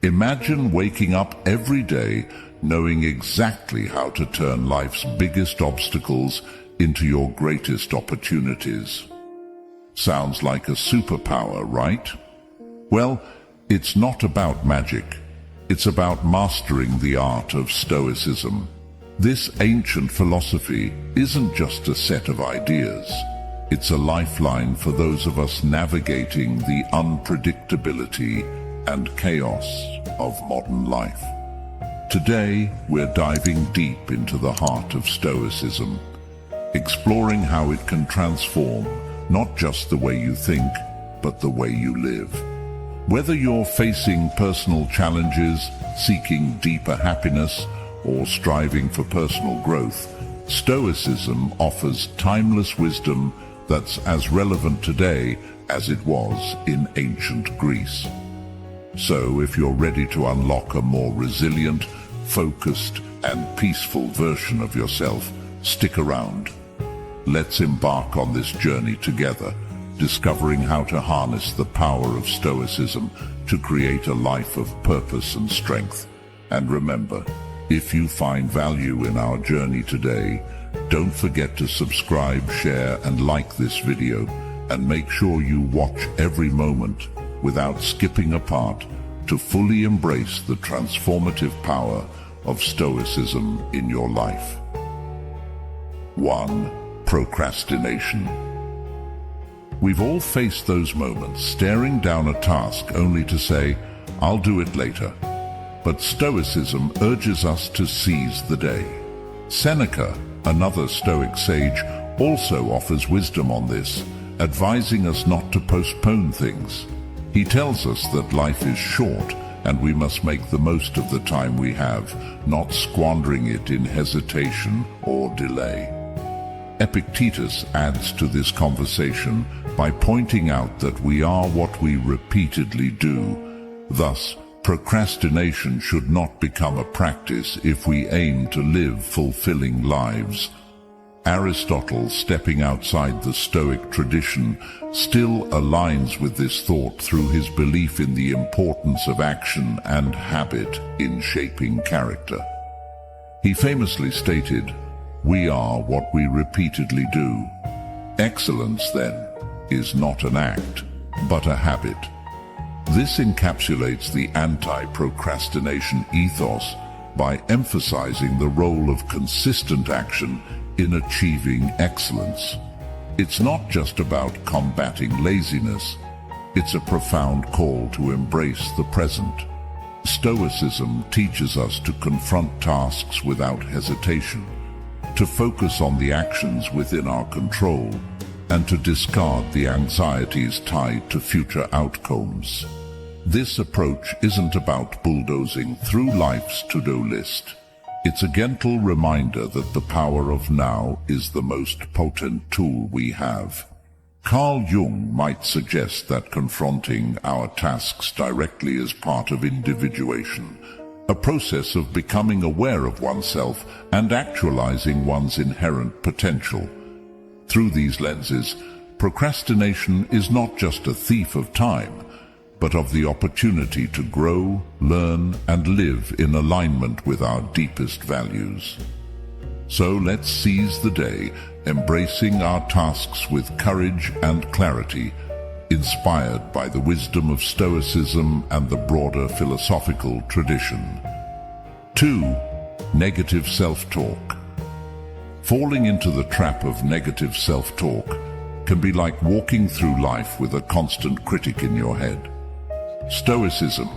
Imagine waking up every day knowing exactly how to turn life's biggest obstacles into your greatest opportunities. Sounds like a superpower, right? Well, it's not about magic. It's about mastering the art of Stoicism. This ancient philosophy isn't just a set of ideas. It's a lifeline for those of us navigating the unpredictability and chaos of modern life. Today, we're diving deep into the heart of Stoicism, exploring how it can transform not just the way you think, but the way you live. Whether you're facing personal challenges, seeking deeper happiness, or striving for personal growth, Stoicism offers timeless wisdom that's as relevant today as it was in ancient Greece. So, if you're ready to unlock a more resilient, focused, and peaceful version of yourself, stick around. Let's embark on this journey together, discovering how to harness the power of Stoicism to create a life of purpose and strength. And remember, if you find value in our journey today, don't forget to subscribe, share, and like this video, and make sure you watch every moment without skipping a part to fully embrace the transformative power of Stoicism in your life. 1. Procrastination. We've all faced those moments, staring down a task only to say, "I'll do it later." But Stoicism urges us to seize the day. Seneca, another Stoic sage, also offers wisdom on this, advising us not to postpone things. He tells us that life is short and we must make the most of the time we have, not squandering it in hesitation or delay. Epictetus adds to this conversation by pointing out that we are what we repeatedly do. Thus, procrastination should not become a practice if we aim to live fulfilling lives. Aristotle, stepping outside the Stoic tradition, still aligns with this thought through his belief in the importance of action and habit in shaping character. He famously stated, "We are what we repeatedly do." Excellence, then, is not an act, but a habit. This encapsulates the anti-procrastination ethos by emphasizing the role of consistent action in achieving excellence. It's not just about combating laziness, it's a profound call to embrace the present. Stoicism teaches us to confront tasks without hesitation, to focus on the actions within our control, and to discard the anxieties tied to future outcomes. This approach isn't about bulldozing through life's to-do list. It's a gentle reminder that the power of now is the most potent tool we have. Carl Jung might suggest that confronting our tasks directly is part of individuation, a process of becoming aware of oneself and actualizing one's inherent potential. Through these lenses, procrastination is not just a thief of time, but of the opportunity to grow, learn, and live in alignment with our deepest values. So let's seize the day, embracing our tasks with courage and clarity, inspired by the wisdom of Stoicism and the broader philosophical tradition. 2. Negative self-talk. Falling into the trap of negative self-talk can be like walking through life with a constant critic in your head. Stoicism,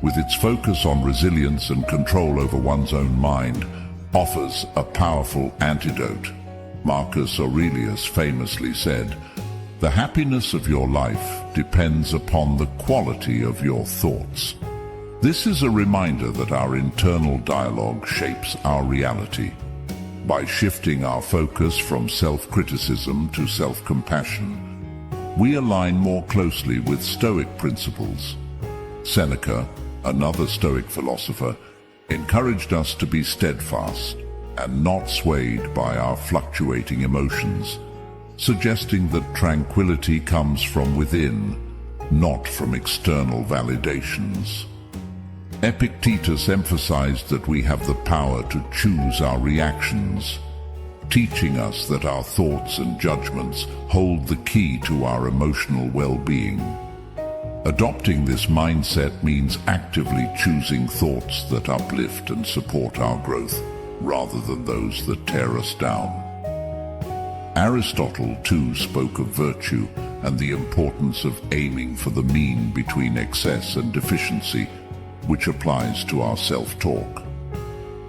with its focus on resilience and control over one's own mind, offers a powerful antidote. Marcus Aurelius famously said, "The happiness of your life depends upon the quality of your thoughts." This is a reminder that our internal dialogue shapes our reality. By shifting our focus from self-criticism to self-compassion, we align more closely with Stoic principles. Seneca, another Stoic philosopher, encouraged us to be steadfast and not swayed by our fluctuating emotions, suggesting that tranquility comes from within, not from external validations. Epictetus emphasized that we have the power to choose our reactions, teaching us that our thoughts and judgments hold the key to our emotional well-being. Adopting this mindset means actively choosing thoughts that uplift and support our growth, rather than those that tear us down. Aristotle, too, spoke of virtue and the importance of aiming for the mean between excess and deficiency, which applies to our self-talk.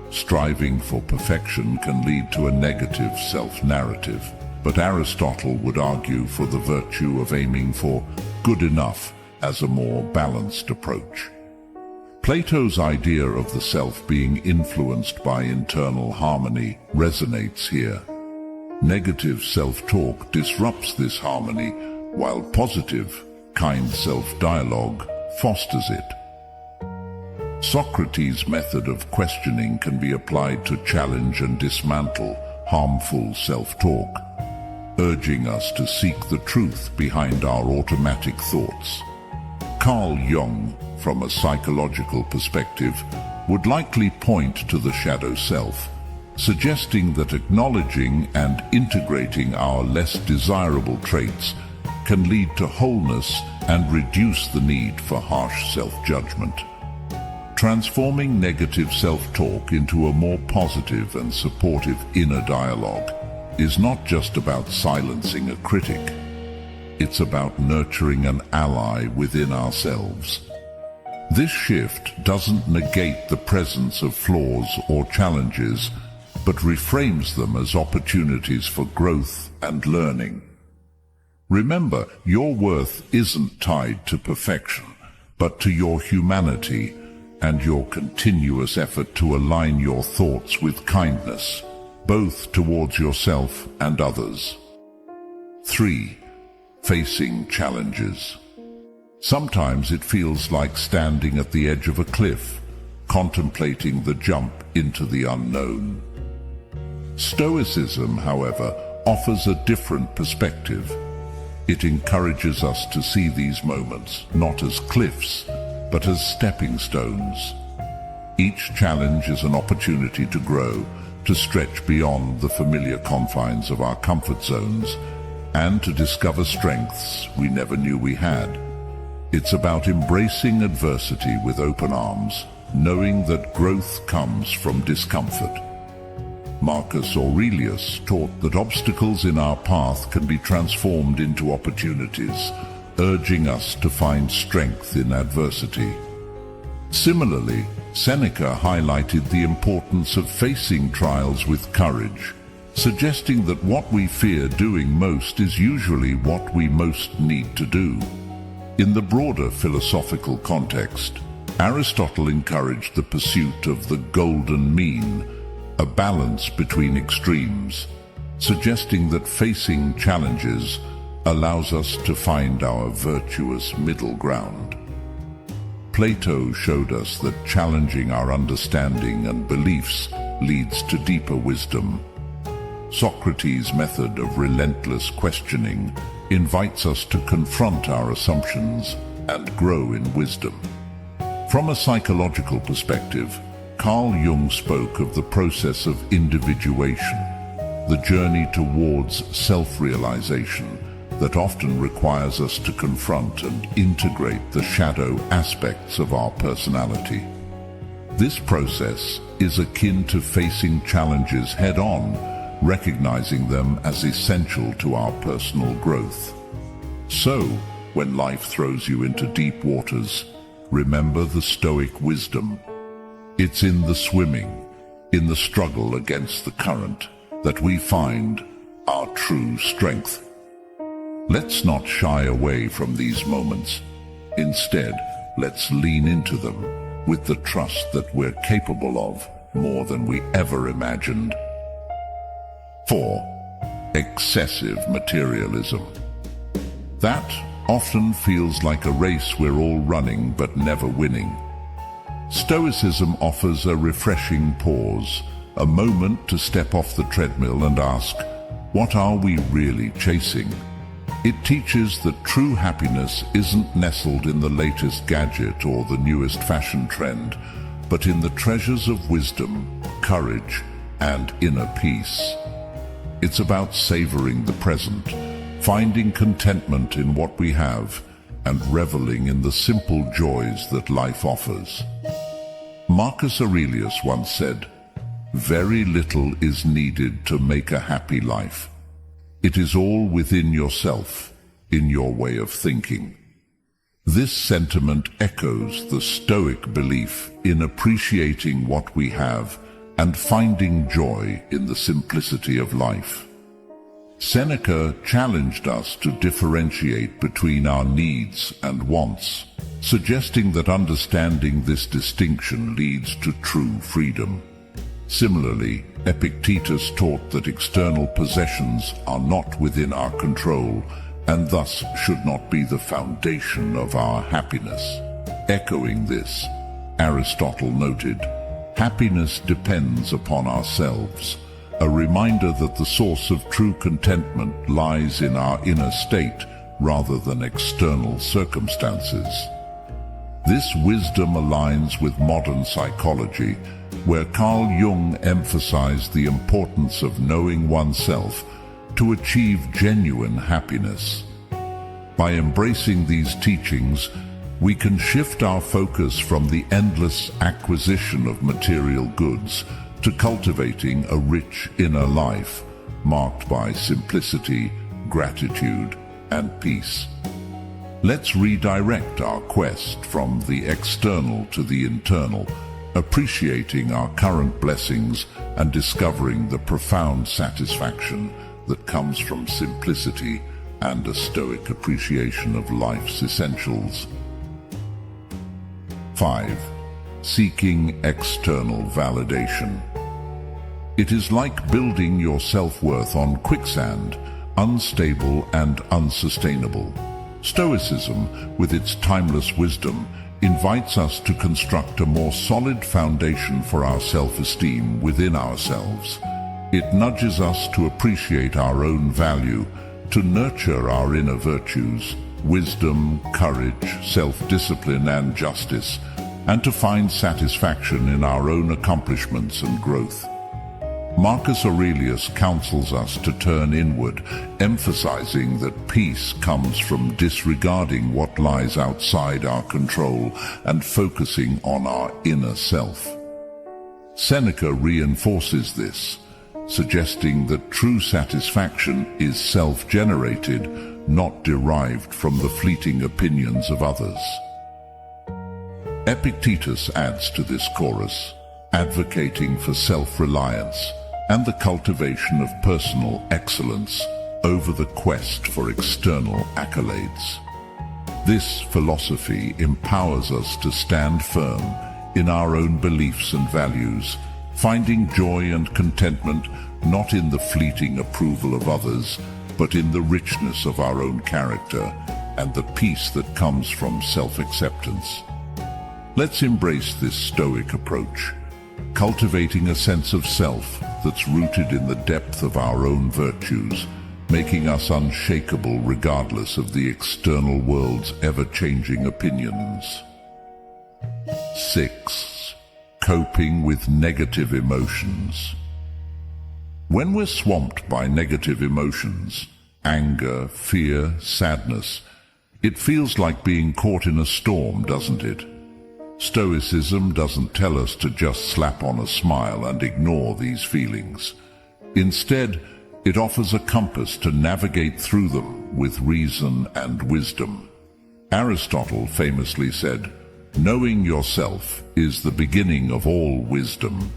Striving for perfection can lead to a negative self-narrative, but Aristotle would argue for the virtue of aiming for good enough as a more balanced approach. Plato's idea of the self being influenced by internal harmony resonates here. Negative self-talk disrupts this harmony, while positive, kind self-dialogue fosters it. Socrates' method of questioning can be applied to challenge and dismantle harmful self-talk, urging us to seek the truth behind our automatic thoughts. Carl Jung, from a psychological perspective, would likely point to the shadow self, suggesting that acknowledging and integrating our less desirable traits can lead to wholeness and reduce the need for harsh self-judgment. Transforming negative self-talk into a more positive and supportive inner dialogue is not just about silencing a critic. It's about nurturing an ally within ourselves. This shift doesn't negate the presence of flaws or challenges, but reframes them as opportunities for growth and learning. Remember, your worth isn't tied to perfection, but to your humanity and your continuous effort to align your thoughts with kindness, both towards yourself and others. 3. Facing challenges. Sometimes it feels like standing at the edge of a cliff, contemplating the jump into the unknown. Stoicism, however, offers a different perspective. It encourages us to see these moments not as cliffs, but as stepping stones. Each challenge is an opportunity to grow, to stretch beyond the familiar confines of our comfort zones, and to discover strengths we never knew we had. It's about embracing adversity with open arms, knowing that growth comes from discomfort. Marcus Aurelius taught that obstacles in our path can be transformed into opportunities, urging us to find strength in adversity. Similarly, Seneca highlighted the importance of facing trials with courage, suggesting that what we fear doing most is usually what we most need to do. In the broader philosophical context, Aristotle encouraged the pursuit of the golden mean, a balance between extremes, suggesting that facing challenges allows us to find our virtuous middle ground. Plato showed us that challenging our understanding and beliefs leads to deeper wisdom. Socrates' method of relentless questioning invites us to confront our assumptions and grow in wisdom. From a psychological perspective, Carl Jung spoke of the process of individuation, the journey towards self-realization that often requires us to confront and integrate the shadow aspects of our personality. This process is akin to facing challenges head-on, recognizing them as essential to our personal growth. So, when life throws you into deep waters, remember the Stoic wisdom. It's in the swimming, in the struggle against the current, that we find our true strength. Let's not shy away from these moments. Instead, let's lean into them with the trust that we're capable of more than we ever imagined. 4. Excessive materialism. That often feels like a race we're all running but never winning. Stoicism offers a refreshing pause, a moment to step off the treadmill and ask, what are we really chasing? It teaches that true happiness isn't nestled in the latest gadget or the newest fashion trend, but in the treasures of wisdom, courage, and inner peace. It's about savoring the present, finding contentment in what we have, and reveling in the simple joys that life offers. Marcus Aurelius once said, "Very little is needed to make a happy life. It is all within yourself, in your way of thinking." This sentiment echoes the Stoic belief in appreciating what we have and finding joy in the simplicity of life. Seneca challenged us to differentiate between our needs and wants, suggesting that understanding this distinction leads to true freedom. Similarly, Epictetus taught that external possessions are not within our control and thus should not be the foundation of our happiness. Echoing this, Aristotle noted, "Happiness depends upon ourselves," a reminder that the source of true contentment lies in our inner state rather than external circumstances. This wisdom aligns with modern psychology, where Carl Jung emphasized the importance of knowing oneself to achieve genuine happiness. By embracing these teachings, we can shift our focus from the endless acquisition of material goods to cultivating a rich inner life, marked by simplicity, gratitude, and peace. Let's redirect our quest from the external to the internal, appreciating our current blessings and discovering the profound satisfaction that comes from simplicity and a Stoic appreciation of life's essentials. 5. Seeking external validation. It is like building your self-worth on quicksand, unstable and unsustainable. Stoicism, with its timeless wisdom, invites us to construct a more solid foundation for our self-esteem within ourselves. It nudges us to appreciate our own value, to nurture our inner virtues, wisdom, courage, self-discipline, and justice, and to find satisfaction in our own accomplishments and growth. Marcus Aurelius counsels us to turn inward, emphasizing that peace comes from disregarding what lies outside our control and focusing on our inner self. Seneca reinforces this, suggesting that true satisfaction is self-generated, not derived from the fleeting opinions of others. Epictetus adds to this chorus, advocating for self-reliance and the cultivation of personal excellence over the quest for external accolades. This philosophy empowers us to stand firm in our own beliefs and values, finding joy and contentment not in the fleeting approval of others, but in the richness of our own character and the peace that comes from self-acceptance. Let's embrace this Stoic approach, cultivating a sense of self that's rooted in the depth of our own virtues, making us unshakable regardless of the external world's ever-changing opinions. 6. Coping with negative emotions. When we're swamped by negative emotions, anger, fear, sadness, it feels like being caught in a storm, doesn't it? Stoicism doesn't tell us to just slap on a smile and ignore these feelings. Instead, it offers a compass to navigate through them with reason and wisdom. Aristotle famously said, "Knowing yourself is the beginning of all wisdom."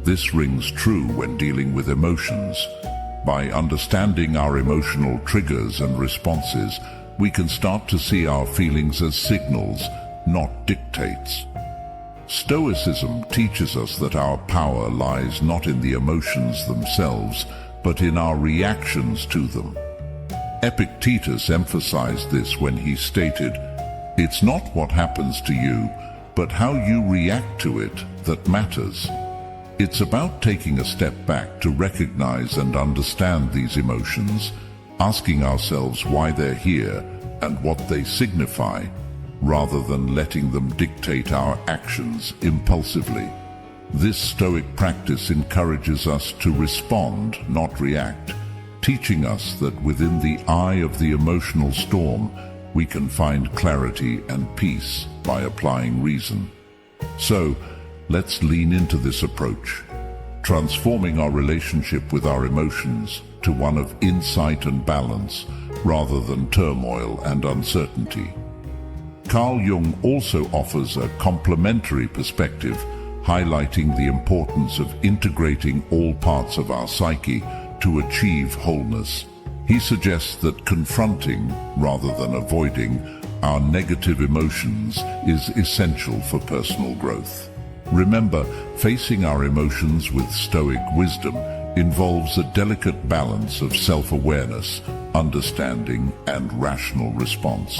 This rings true when dealing with emotions. By understanding our emotional triggers and responses, we can start to see our feelings as signals, not dictates. Stoicism teaches us that our power lies not in the emotions themselves, but in our reactions to them. Epictetus emphasized this when he stated, "It's not what happens to you, but how you react to it that matters." It's about taking a step back to recognize and understand these emotions, asking ourselves why they're here and what they signify, rather than letting them dictate our actions impulsively. This Stoic practice encourages us to respond, not react, teaching us that within the eye of the emotional storm, we can find clarity and peace by applying reason. So, let's lean into this approach, transforming our relationship with our emotions to one of insight and balance rather than turmoil and uncertainty. Carl Jung also offers a complementary perspective, highlighting the importance of integrating all parts of our psyche to achieve wholeness. He suggests that confronting, rather than avoiding, our negative emotions is essential for personal growth. Remember, facing our emotions with Stoic wisdom involves a delicate balance of self-awareness, understanding, and rational response.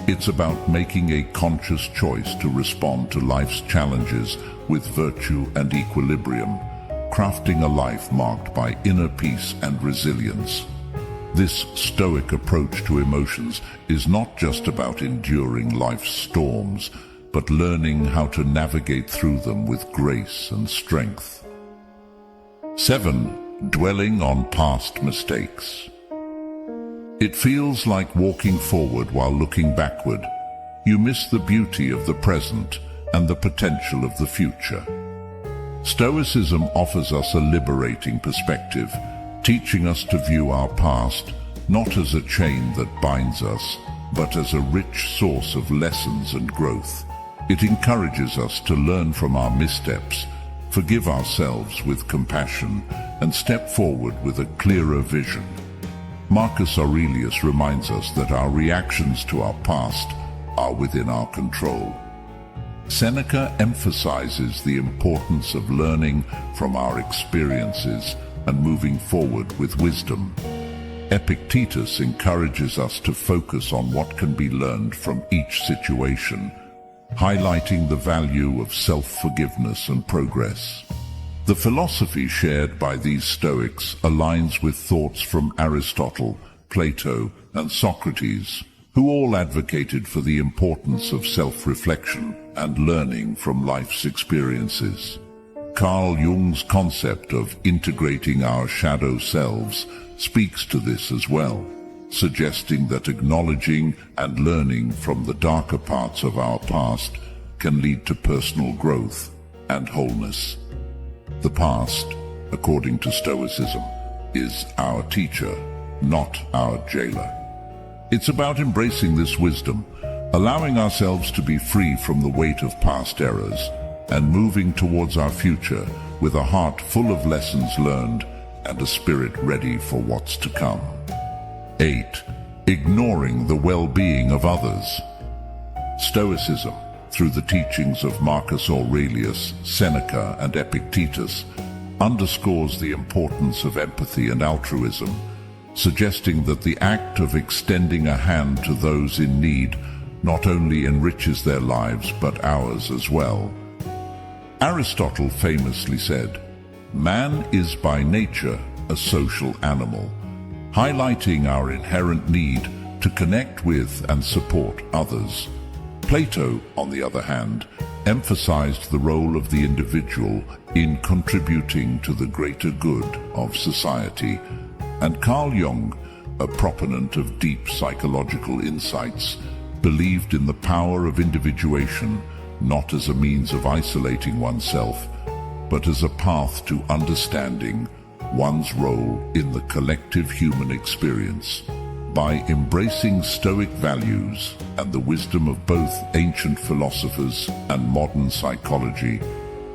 It's about making a conscious choice to respond to life's challenges with virtue and equilibrium, crafting a life marked by inner peace and resilience. This Stoic approach to emotions is not just about enduring life's storms, but learning how to navigate through them with grace and strength. 7. Dwelling on past mistakes. It feels like walking forward while looking backward. You miss the beauty of the present and the potential of the future. Stoicism offers us a liberating perspective, teaching us to view our past not as a chain that binds us, but as a rich source of lessons and growth. It encourages us to learn from our missteps, forgive ourselves with compassion, and step forward with a clearer vision. Marcus Aurelius reminds us that our reactions to our past are within our control. Seneca emphasizes the importance of learning from our experiences and moving forward with wisdom. Epictetus encourages us to focus on what can be learned from each situation, highlighting the value of self-forgiveness and progress. The philosophy shared by these Stoics aligns with thoughts from Aristotle, Plato, and Socrates, who all advocated for the importance of self-reflection and learning from life's experiences. Carl Jung's concept of integrating our shadow selves speaks to this as well, suggesting that acknowledging and learning from the darker parts of our past can lead to personal growth and wholeness. The past, according to Stoicism, is our teacher, not our jailer. It's about embracing this wisdom, allowing ourselves to be free from the weight of past errors, and moving towards our future with a heart full of lessons learned and a spirit ready for what's to come. 8. Ignoring the well-being of others. Stoicism, through the teachings of Marcus Aurelius, Seneca, and Epictetus, underscores the importance of empathy and altruism, suggesting that the act of extending a hand to those in need not only enriches their lives but ours as well. Aristotle famously said, "Man is by nature a social animal," highlighting our inherent need to connect with and support others. Plato, on the other hand, emphasized the role of the individual in contributing to the greater good of society, and Carl Jung, a proponent of deep psychological insights, believed in the power of individuation not as a means of isolating oneself, but as a path to understanding one's role in the collective human experience. By embracing Stoic values and the wisdom of both ancient philosophers and modern psychology,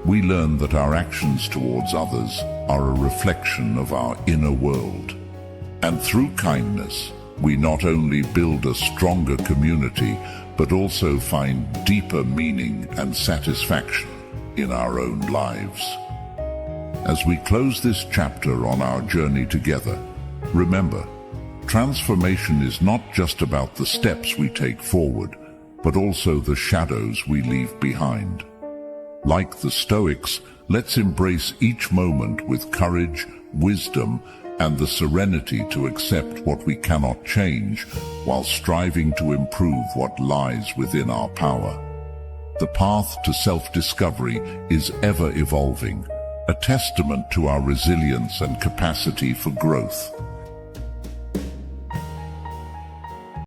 we learn that our actions towards others are a reflection of our inner world. And through kindness, we not only build a stronger community, but also find deeper meaning and satisfaction in our own lives. As we close this chapter on our journey together, remember, transformation is not just about the steps we take forward, but also the shadows we leave behind. Like the Stoics, let's embrace each moment with courage, wisdom, and the serenity to accept what we cannot change while striving to improve what lies within our power. The path to self-discovery is ever evolving, a testament to our resilience and capacity for growth.